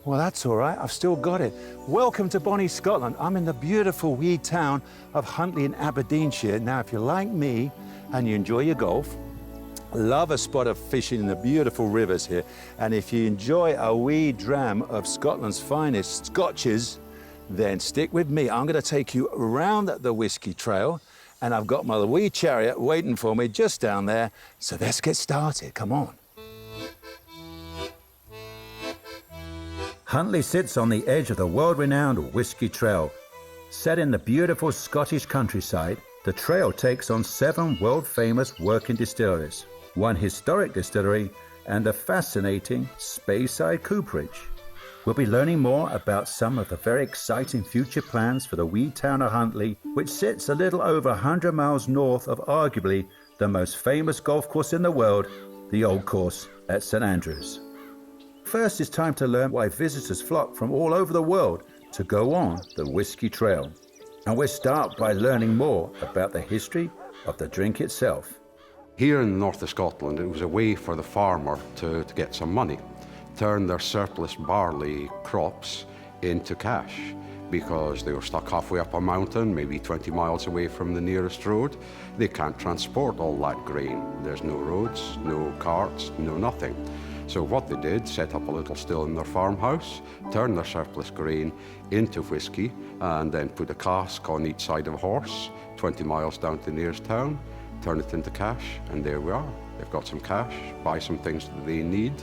Well, that's all right. I've still got it. Welcome to Bonnie, Scotland. I'm in the beautiful wee town of Huntley in Aberdeenshire. Now, if you're like me and you enjoy your golf, love a spot of fishing in the beautiful rivers here, and if you enjoy a wee dram of Scotland's finest scotches, then stick with me. I'm going to take you around the Whisky Trail, and I've got my wee chariot waiting for me just down there. So let's get started. Come on. Huntley sits on the edge of the world-renowned Whisky Trail. Set in the beautiful Scottish countryside, the trail takes on 7 world-famous working distilleries, 1 historic distillery, and a fascinating Speyside Cooperage. We'll be learning more about some of the very exciting future plans for the wee town of Huntley, which sits a little over 100 miles north of arguably the most famous golf course in the world, the Old Course at St Andrews. First, it's time to learn why visitors flock from all over the world to go on the Whisky Trail. And we'll start by learning more about the history of the drink itself. Here in the north of Scotland, it was a way for the farmer to get some money, turn their surplus barley crops into cash, because they were stuck halfway up a mountain, maybe 20 miles away from the nearest road. They can't transport all that grain. There's no roads, no carts, no nothing. So what they did, set up a little still in their farmhouse, turn their surplus grain into whisky, and then put a cask on each side of a horse, 20 miles down to the nearest town, turn it into cash, and there we are. They've got some cash, buy some things that they need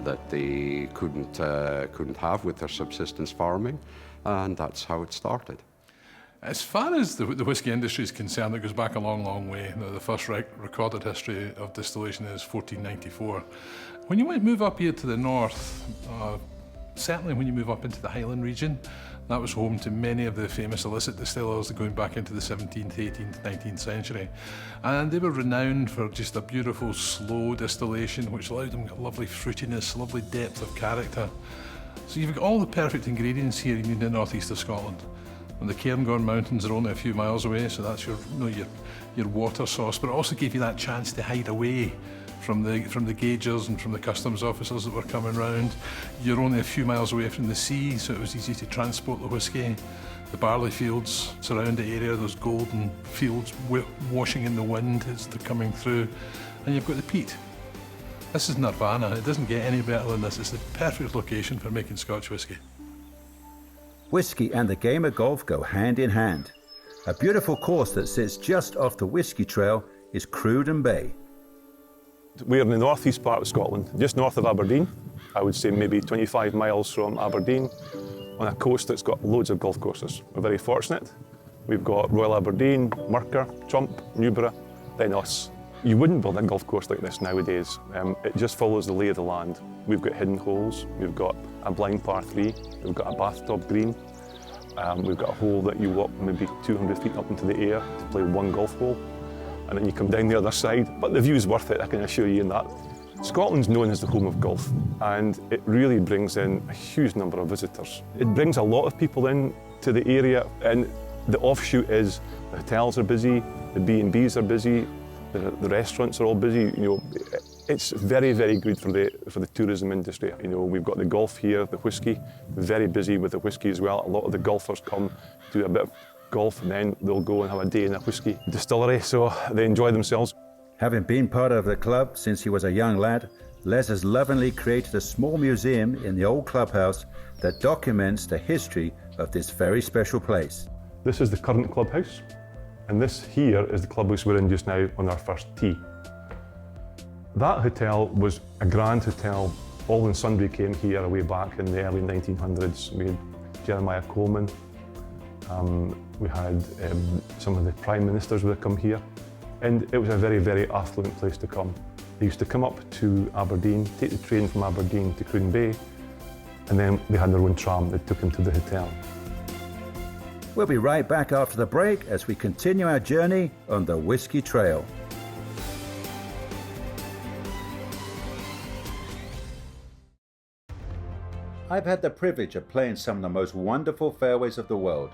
that they couldn't have with their subsistence farming, and that's how it started. As far as the whisky industry is concerned, it goes back a long, long way. The first recorded history of distillation is 1494. When you move up here to the north, certainly when you move up into the Highland region, that was home to many of the famous illicit distillers going back into the 17th, 18th, 19th century. And they were renowned for just a beautiful, slow distillation, which allowed them a lovely fruitiness, lovely depth of character. So you've got all the perfect ingredients here you need in the northeast of Scotland. And the Cairngorm Mountains are only a few miles away, so that's your water source, but it also gave you that chance to hide away from the gaugers and from the customs officers that were coming round. You're only a few miles away from the sea, so it was easy to transport the whisky. The barley fields surround the area, those golden fields washing in the wind as they're coming through. And you've got the peat. This is nirvana. It doesn't get any better than this. It's the perfect location for making Scotch whisky. Whisky and the game of golf go hand in hand. A beautiful course that sits just off the Whisky Trail is Cruden Bay. We're in the northeast part of Scotland, just north of Aberdeen. I would say maybe 25 miles from Aberdeen, on a coast that's got loads of golf courses. We're very fortunate. We've got Royal Aberdeen, Merker, Trump, Newborough, then us. You wouldn't build a golf course like this nowadays. It just follows the lay of the land. We've got hidden holes, we've got a blind par 3, we've got a bathtub green, we've got a hole that you walk maybe 200 feet up into the air to play 1 golf hole, and then you come down the other side. But the view's worth it, I can assure you in that. Scotland's known as the home of golf, and it really brings in a huge number of visitors. It brings a lot of people in to the area, and the offshoot is the hotels are busy, the B&Bs are busy, the restaurants are all busy. You know, it's very, very good for the tourism industry. You know, we've got the golf here, the whisky, very busy with the whisky as well. A lot of the golfers come, do a bit of golf, and then they'll go and have a day in a whisky distillery, so they enjoy themselves. Having been part of the club since he was a young lad, Les has lovingly created a small museum in the old clubhouse that documents the history of this very special place. This is the current clubhouse, and this here is the clubhouse we're in just now on our first tee. That hotel was a grand hotel. All and sundry came here way back in the early 1900s. We had Jeremiah Coleman, we had some of the prime ministers would come here, and it was a very, very affluent place to come. They used to come up to Aberdeen, take the train from Aberdeen to Cruden Bay, and then they had their own tram that took them to the hotel. We'll be right back after the break as we continue our journey on the Whisky Trail. I've had the privilege of playing some of the most wonderful fairways of the world,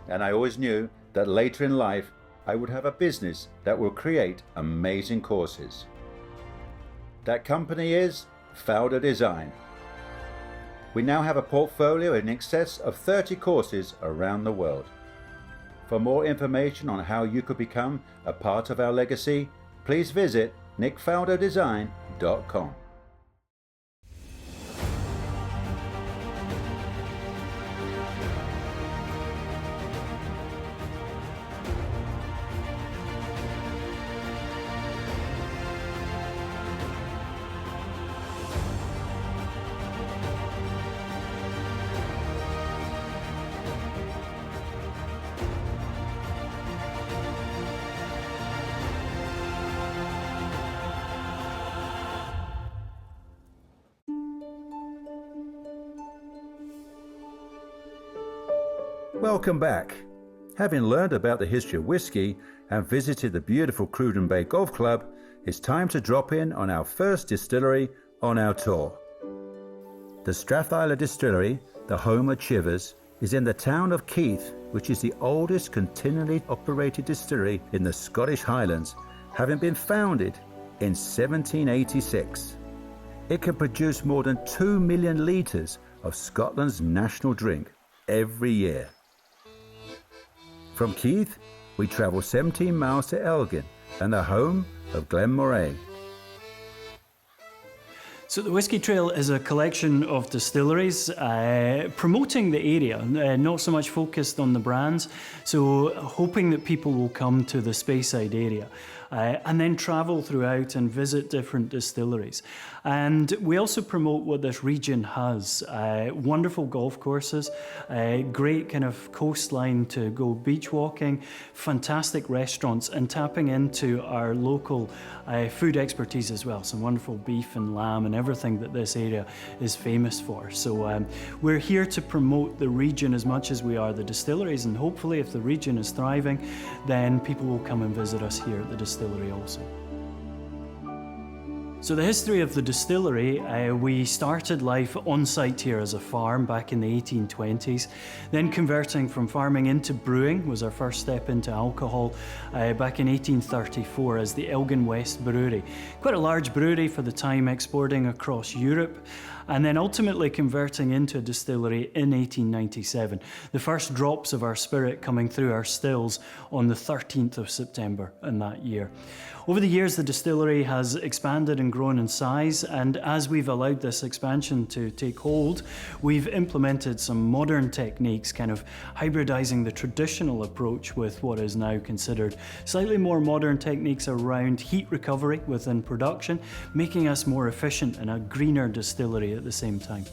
and I always knew that later in life I would have a business that will create amazing courses. That company is Faldo Design. We now have a portfolio in excess of 30 courses around the world. For more information on how you could become a part of our legacy, please visit nickfaldodesign.com. Welcome back. Having learned about the history of whiskey and visited the beautiful Cruden Bay Golf Club, it's time to drop in on our first distillery on our tour. The Strathisla Distillery, the home of Chivers, is in the town of Keith, which is the oldest continually operated distillery in the Scottish Highlands, having been founded in 1786. It can produce more than 2 million litres of Scotland's national drink every year. From Keith, we travel 17 miles to Elgin and the home of Glen moray. So the Whisky Trail is a collection of distilleries promoting the area, not so much focused on the brands, so hoping that people will come to the Speyside area and then travel throughout and visit different distilleries. And we also promote what this region has. Wonderful golf courses, great kind of coastline to go beach walking, fantastic restaurants, and tapping into our local food expertise as well. Some wonderful beef and lamb and everything that this area is famous for. So we're here to promote the region as much as we are the distilleries, and hopefully if the region is thriving, then people will come and visit us here at the distillery also. So the history of the distillery, we started life on site here as a farm back in the 1820s, then converting from farming into brewing was our first step into alcohol back in 1834 as the Elgin West Brewery. Quite a large brewery for the time, exporting across Europe, and then ultimately converting into a distillery in 1897. The first drops of our spirit coming through our stills on the 13th of September in that year. Over the years, the distillery has expanded and grown in size, and as we've allowed this expansion to take hold, we've implemented some modern techniques, kind of hybridizing the traditional approach with what is now considered slightly more modern techniques around heat recovery within production, making us more efficient and a greener distillery at the same time.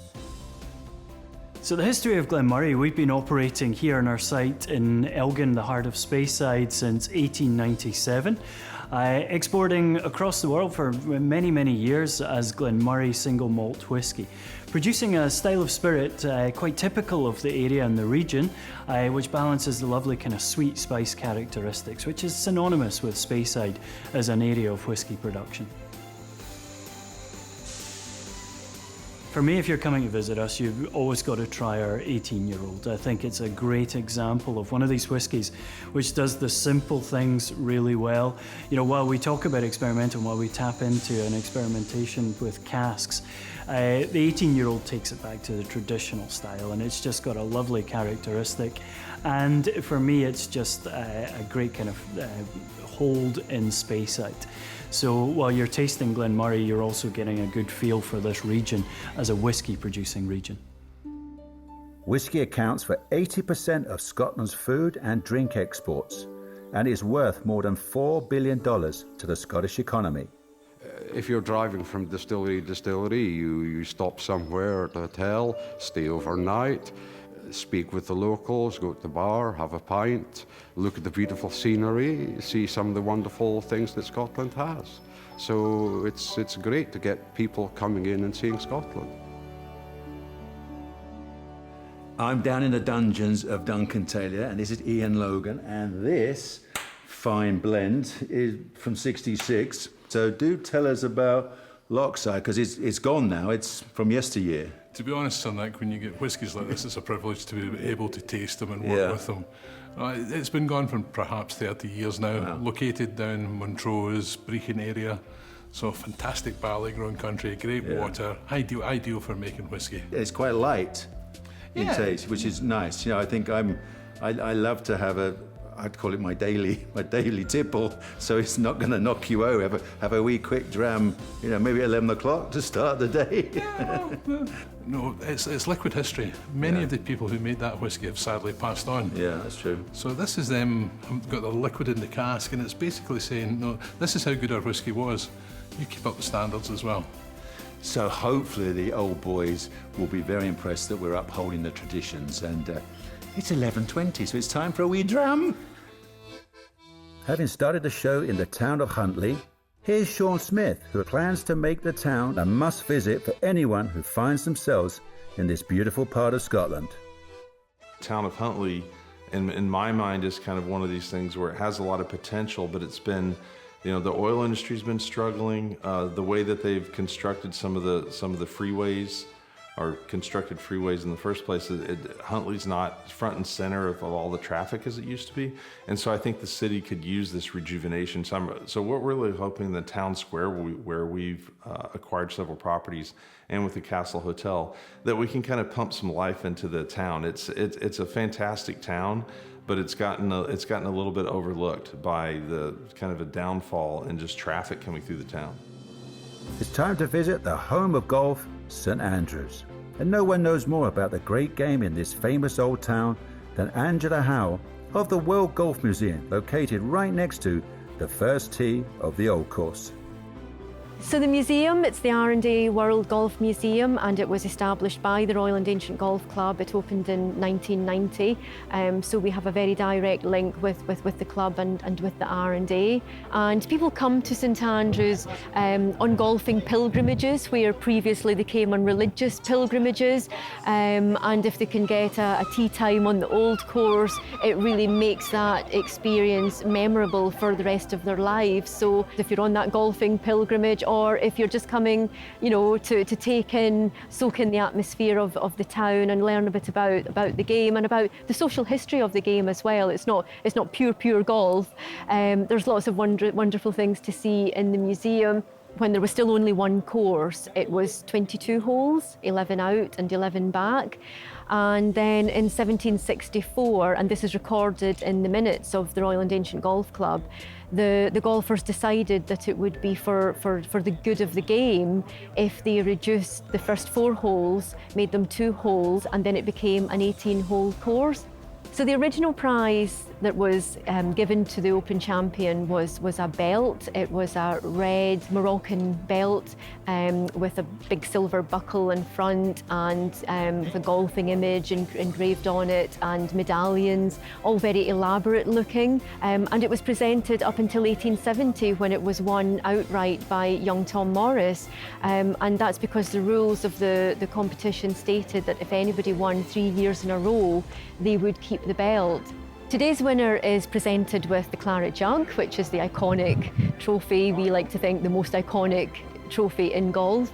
So the history of Glen moray, we've been operating here on our site in Elgin, the heart of Speyside, since 1897. Exporting across the world for many, many years as Glen moray single malt whisky. Producing a style of spirit quite typical of the area and the region, which balances the lovely kind of sweet spice characteristics, which is synonymous with Speyside as an area of whisky production. For me, if you're coming to visit us, you've always got to try our 18-year-old. I think it's a great example of one of these whiskies which does the simple things really well. You know, while we talk about experimental, while we tap into an experimentation with casks, the 18-year-old takes it back to the traditional style, and it's just got a lovely characteristic. And for me, it's just a great kind of hold in Speyside. So while you're tasting Glen moray, you're also getting a good feel for this region as a whisky producing region. Whisky accounts for 80% of Scotland's food and drink exports and is worth more than $4 billion to the Scottish economy. If you're driving from distillery to distillery, you stop somewhere at a hotel, stay overnight, speak with the locals, go to the bar, have a pint, look at the beautiful scenery, see some of the wonderful things that Scotland has. So it's great to get people coming in and seeing Scotland. I'm down in the dungeons of Duncan Taylor, and this is Ian Logan, and this fine blend is from 66. So do tell us about Lochside, because it's gone now, it's from yesteryear. To be honest, Sir Nick, when you get whiskies like this, it's a privilege to be able to taste them and work with them. It's been gone for perhaps 30 years now, located down Montrose, Brechin area. So fantastic barley grown country, great water, ideal for making whiskey. It's quite light in Yeah. taste, which is nice. You know, I think I love to have I'd call it my daily tipple, so it's not going to knock you over. Have a wee quick dram, you know, maybe at 11 o'clock to start the day. No, it's liquid history. Many of the people who made that whiskey have sadly passed on. Yeah, that's true. So this is them, got the liquid in the cask, and it's basically saying, no, this is how good our whiskey was. You keep up the standards as well. So hopefully the old boys will be very impressed that we're upholding the traditions, and it's 11:20, so it's time for a wee dram. Having started the show in the town of Huntley, here's Sean Smith, who plans to make the town a must-visit for anyone who finds themselves in this beautiful part of Scotland. Town of Huntley, in my mind, is kind of one of these things where it has a lot of potential, but it's been, you know, the oil industry's been struggling. The way that they've constructed some of the freeways, or constructed freeways in the first place, Huntley's not front and center of all the traffic as it used to be. And so I think the city could use this rejuvenation. So what we're really hoping in the town square, where we've acquired several properties, and with the Castle Hotel, that we can kind of pump some life into the town. It's a fantastic town, but it's gotten a little bit overlooked by the kind of a downfall in just traffic coming through the town. It's time to visit the home of golf, St Andrews. And no one knows more about the great game in this famous old town than Angela Howe of the World Golf Museum, located right next to the first tee of the Old Course. So the museum, it's the R&A World Golf Museum, and it was established by the Royal and Ancient Golf Club. It opened in 1990, so we have a very direct link with the club and with the R&A. And people come to St Andrews on golfing pilgrimages, where previously they came on religious pilgrimages, and if they can get a tee time on the Old Course, it really makes that experience memorable for the rest of their lives. So if you're on that golfing pilgrimage, or if you're just coming, you know, to soak in the atmosphere of the town and learn a bit about the game and about the social history of the game as well. It's not pure golf. There's lots of wonderful things to see in the museum. When there was still only one course, it was 22 holes, 11 out and 11 back. And then in 1764, and this is recorded in the minutes of the Royal and Ancient Golf Club, the golfers decided that it would be for the good of the game if they reduced the first 4 holes, made them 2 holes, and then it became an 18-hole course. So the original prize that was given to the Open champion was a belt. It was a red Moroccan belt with a big silver buckle in front, and with a golfing image engraved on it, and medallions, all very elaborate looking. And it was presented up until 1870, when it was won outright by young Tom Morris. And that's because the rules of the competition stated that if anybody won 3 years in a row, they would keep the belt. Today's winner is presented with the Claret Jug, which is the iconic trophy. We like to think the most iconic trophy in golf.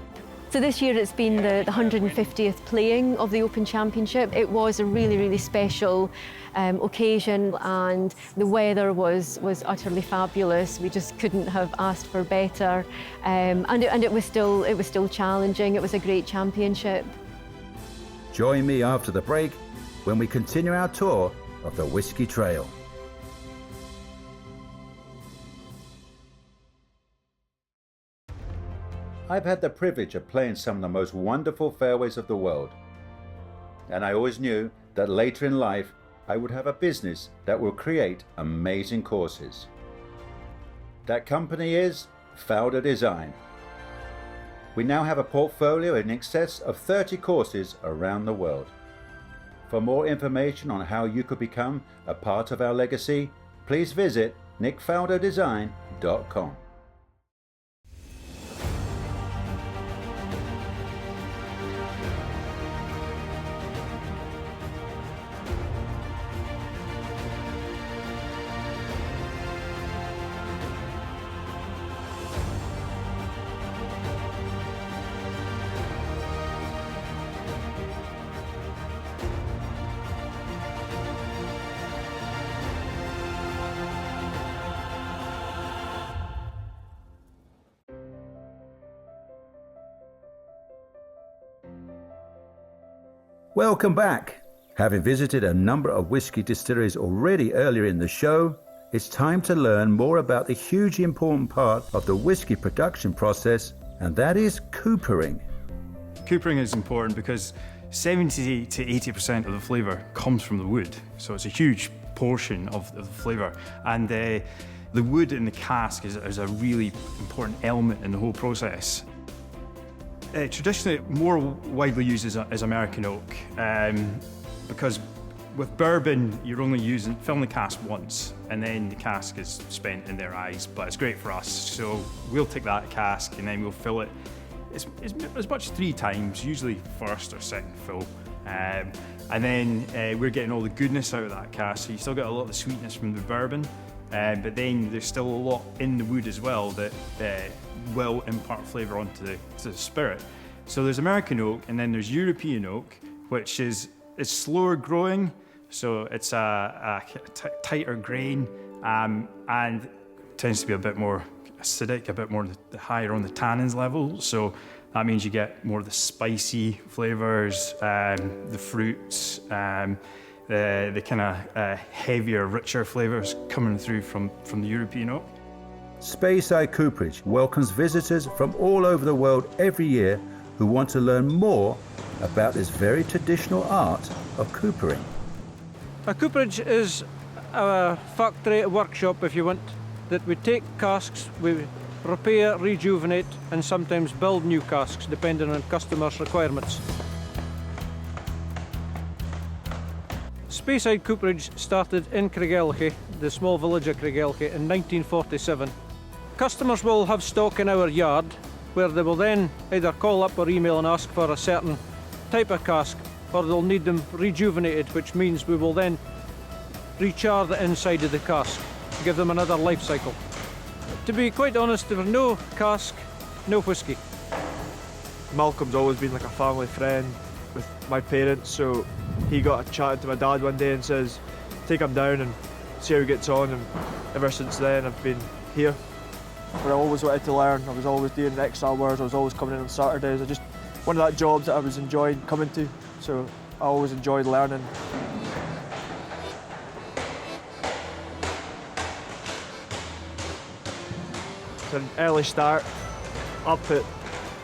So this year it's been the 150th playing of the Open Championship. It was a really special occasion, and the weather was utterly fabulous. We just couldn't have asked for better, and it was still challenging. It was a great championship. Join me after the break when we continue our tour of the Whisky Trail. I've had the privilege of playing some of the most wonderful fairways of the world, and I always knew that later in life I would have a business that will create amazing courses. That company is Faldo Design. We now have a portfolio in excess of 30 courses around the world. For more information on how you could become a part of our legacy, please visit nickfaldodesign.com. Welcome back. Having visited a number of whisky distilleries already earlier in the show, it's time to learn more about the hugely important part of the whisky production process, and that is coopering. Coopering is important because 70 to 80% of the flavour comes from the wood, so it's a huge portion of the flavour. And the wood in the cask is a really important element in the whole process. Traditionally, more widely used is American oak, because with bourbon, you're only filling the cask once, and then the cask is spent in their eyes, but it's great for us. So we'll take that cask and then we'll fill it as much as 3 times, usually first or second fill. And then we're getting all the goodness out of that cask, so you still get a lot of the sweetness from the bourbon, but then there's still a lot in the wood as well that will impart flavour onto the spirit. So there's American oak, and then there's European oak, which is slower growing, so it's a tighter grain, and tends to be a bit more acidic, a bit more higher on the tannins level. So that means you get more of the spicy flavours, the fruits, the kind of heavier, richer flavours coming through from the European oak. Speyside Cooperage welcomes visitors from all over the world every year who want to learn more about this very traditional art of coopering. A cooperage is a factory, a workshop if you want, that we take casks, we repair, rejuvenate and sometimes build new casks depending on customers' requirements. Speyside Cooperage started in Craigellachie, the small village of Craigellachie, in 1947. Customers will have stock in our yard where they will then either call up or email and ask for a certain type of cask, or they'll need them rejuvenated, which means we will then rechar the inside of the cask to give them another life cycle. To be quite honest, there were no cask, no whisky. Malcolm's always been like a family friend with my parents, so he got a chat to my dad one day and says, take him down and see how he gets on, and ever since then I've been here. But I always wanted to learn, I was always doing extra hours, I was always coming in on Saturdays. One of that jobs that I was enjoying coming to, so I always enjoyed learning. It's an early start, up at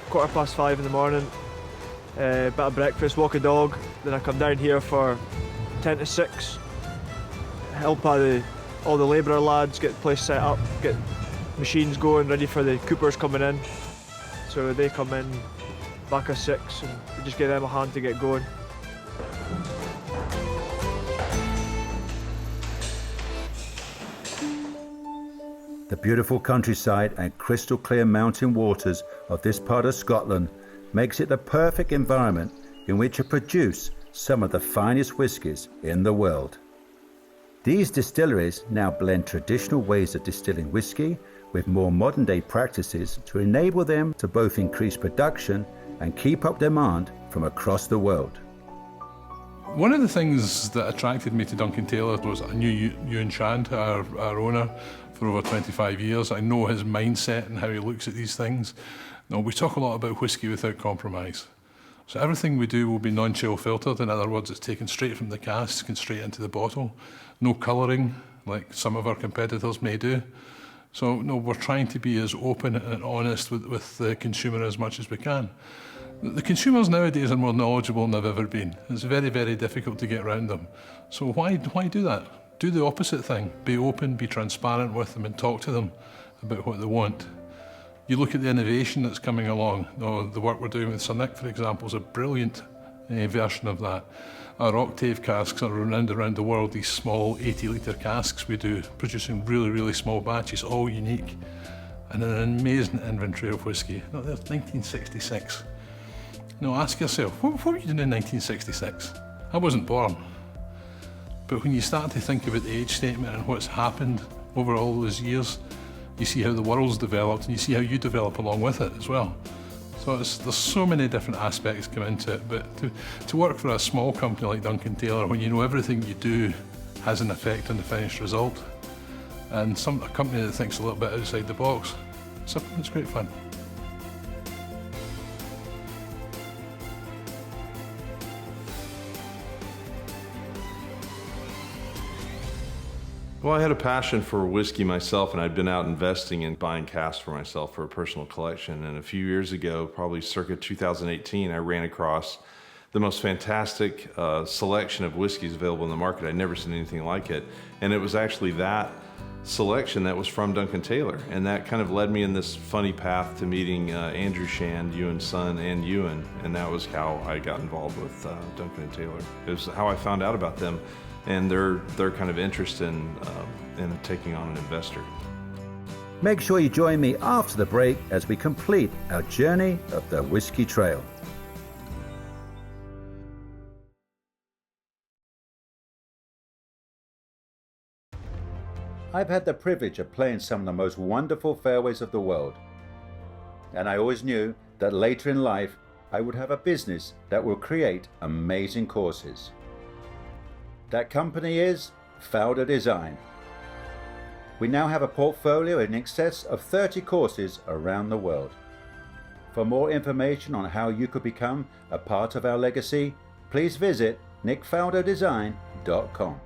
5:15 in the morning, bit of breakfast, walk a dog, then I come down here for 10 to 6, help all the labourer lads get the place set up, get machines going, ready for the coopers coming in. So they come in back at 6 and we just give them a hand to get going. The beautiful countryside and crystal clear mountain waters of this part of Scotland makes it the perfect environment in which to produce some of the finest whiskies in the world. These distilleries now blend traditional ways of distilling whisky with more modern day practices to enable them to both increase production and keep up demand from across the world. One of the things that attracted me to Duncan Taylor was I knew Ewan Shand, our owner, for over 25 years. I know his mindset and how he looks at these things. Now, we talk a lot about whisky without compromise. So everything we do will be non-chill filtered. In other words, it's taken straight from the cask and straight into the bottle. No colouring, like some of our competitors may do. So no, we're trying to be as open and honest with the consumer as much as we can. The consumers nowadays are more knowledgeable than they've ever been. It's very, very difficult to get around them. So why do that? Do the opposite thing. Be open, be transparent with them and talk to them about what they want. You look at the innovation that's coming along. The work we're doing with Sir Nick, for example, is a brilliant version of that. Our octave casks are renowned around the world, these small 80-litre casks we do, producing really, really small batches, all unique, and an amazing inventory of whisky. Now, there's 1966. Now, ask yourself, what were you doing in 1966? I wasn't born. But when you start to think about the age statement and what's happened over all those years, you see how the world's developed and you see how you develop along with it as well. So there's so many different aspects come into it, but to work for a small company like Duncan Taylor, when you know everything you do has an effect on the finished result, and a company that thinks a little bit outside the box, it's great fun. Well, I had a passion for whiskey myself, and I'd been out investing in buying casks for myself for a personal collection. And a few years ago, probably circa 2018, I ran across the most fantastic selection of whiskeys available in the market. I'd never seen anything like it. And it was actually that selection that was from Duncan Taylor. And that kind of led me in this funny path to meeting Andrew Shand, Ewan's son, and Ewan. And that was how I got involved with Duncan and Taylor. It was how I found out about them and their kind of interest in taking on an investor. Make sure you join me after the break as we complete our journey of the Whisky Trail. I've had the privilege of playing some of the most wonderful fairways of the world. And I always knew that later in life I would have a business that will create amazing courses. That company is Faldo Design. We now have a portfolio in excess of 30 courses around the world. For more information on how you could become a part of our legacy, please visit nickfaldodesign.com.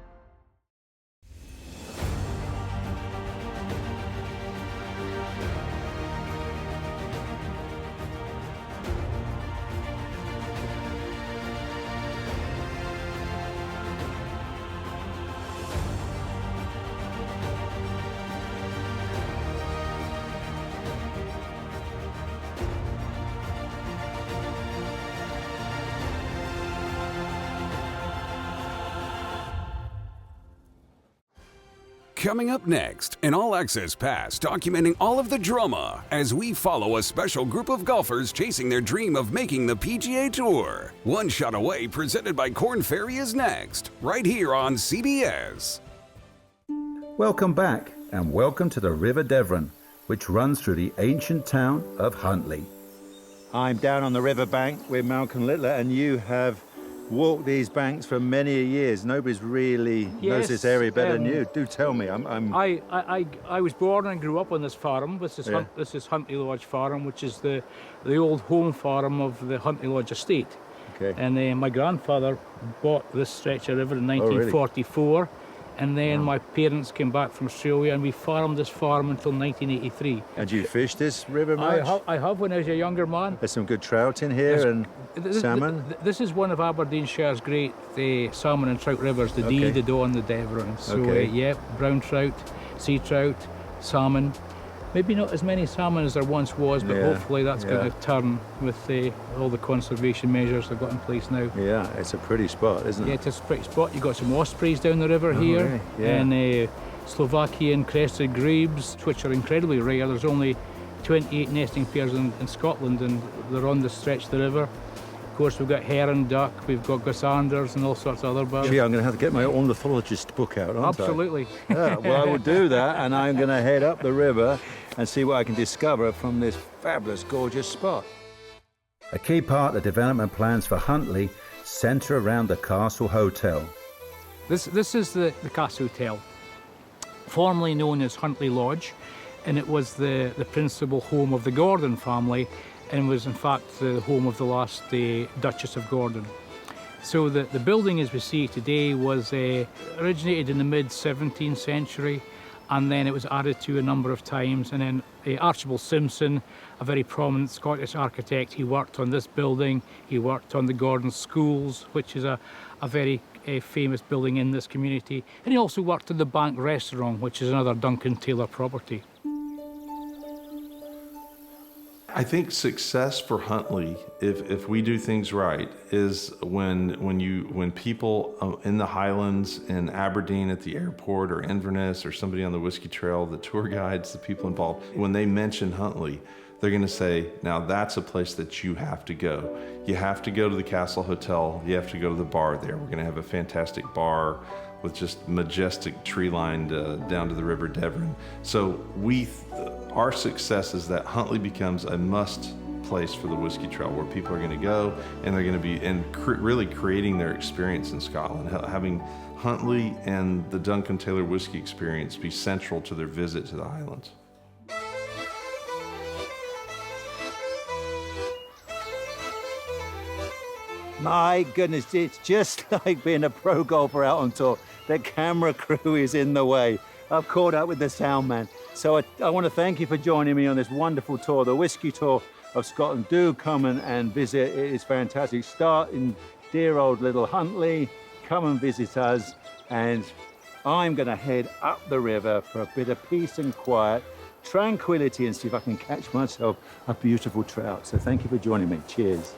Coming up next, an all-access pass documenting all of the drama as we follow a special group of golfers chasing their dream of making the PGA Tour. One Shot Away, presented by Corn Ferry, is next, right here on CBS. Welcome back, and welcome to the River Devon, which runs through the ancient town of Huntley. I'm down on the riverbank with Malcolm Littler, and you have walked these banks for many years. Nobody's really knows this area better than you. Do tell me. I was born and grew up on this farm. This is Huntley Lodge Farm, which is the old home farm of the Huntley Lodge estate. Okay. And my grandfather bought this stretch of river in 1944. And then my parents came back from Australia, and we farmed this farm until 1983. And you fished this river much? I have when I was a younger man. There's some good trout in here and salmon. This is one of Aberdeenshire's great salmon and trout rivers, the Dee, the Don, the Devon. So brown trout, sea trout, salmon. Maybe not as many salmon as there once was, but hopefully that's going to turn with all the conservation measures they've got in place now. Yeah, it's a pretty spot, isn't it? Yeah, it's a pretty spot. You've got some ospreys down the river here, and Slovakian crested grebes, which are incredibly rare. There's only 28 nesting pairs in Scotland, and they're on the stretch of the river. Of course, we've got heron, duck, we've got gosanders and all sorts of other birds. Gee, I'm going to have to get my ornithologist book out, aren't Absolutely. I? Yeah, well, I will do that, and I'm going to head up the river and see what I can discover from this fabulous, gorgeous spot. A key part of the development plans for Huntley centre around the Castle Hotel. This is the Castle Hotel, formerly known as Huntley Lodge, and it was the principal home of the Gordon family, and was in fact the home of the last Duchess of Gordon. So the building as we see it today was originated in the mid-17th century, and then it was added to a number of times. And then Archibald Simpson, a very prominent Scottish architect, he worked on this building. He worked on the Gordon Schools, which is a very famous building in this community. And he also worked on the Bank Restaurant, which is another Duncan Taylor property. I think success for Huntley, if we do things right, is when people in the Highlands, in Aberdeen at the airport, or Inverness, or somebody on the Whisky Trail, the tour guides, the people involved, when they mention Huntley, they're going to say, now that's a place that you have to go. You have to go to the Castle Hotel. You have to go to the bar there. We're going to have a fantastic bar with just majestic tree-lined down to the River Devon. So our success is that Huntley becomes a must place for the Whisky Trail, where people are going to go and they're going to be really creating their experience in Scotland, having Huntley and the Duncan Taylor Whisky experience be central to their visit to the Highlands. My goodness, it's just like being a pro golfer out on tour. The camera crew is in the way. I've caught up with the sound man. So I want to thank you for joining me on this wonderful tour, the Whisky Tour of Scotland. Do come and visit. It is fantastic. Start in dear old little Huntley. Come and visit us. And I'm going to head up the river for a bit of peace and quiet, tranquility, and see if I can catch myself a beautiful trout. So thank you for joining me. Cheers.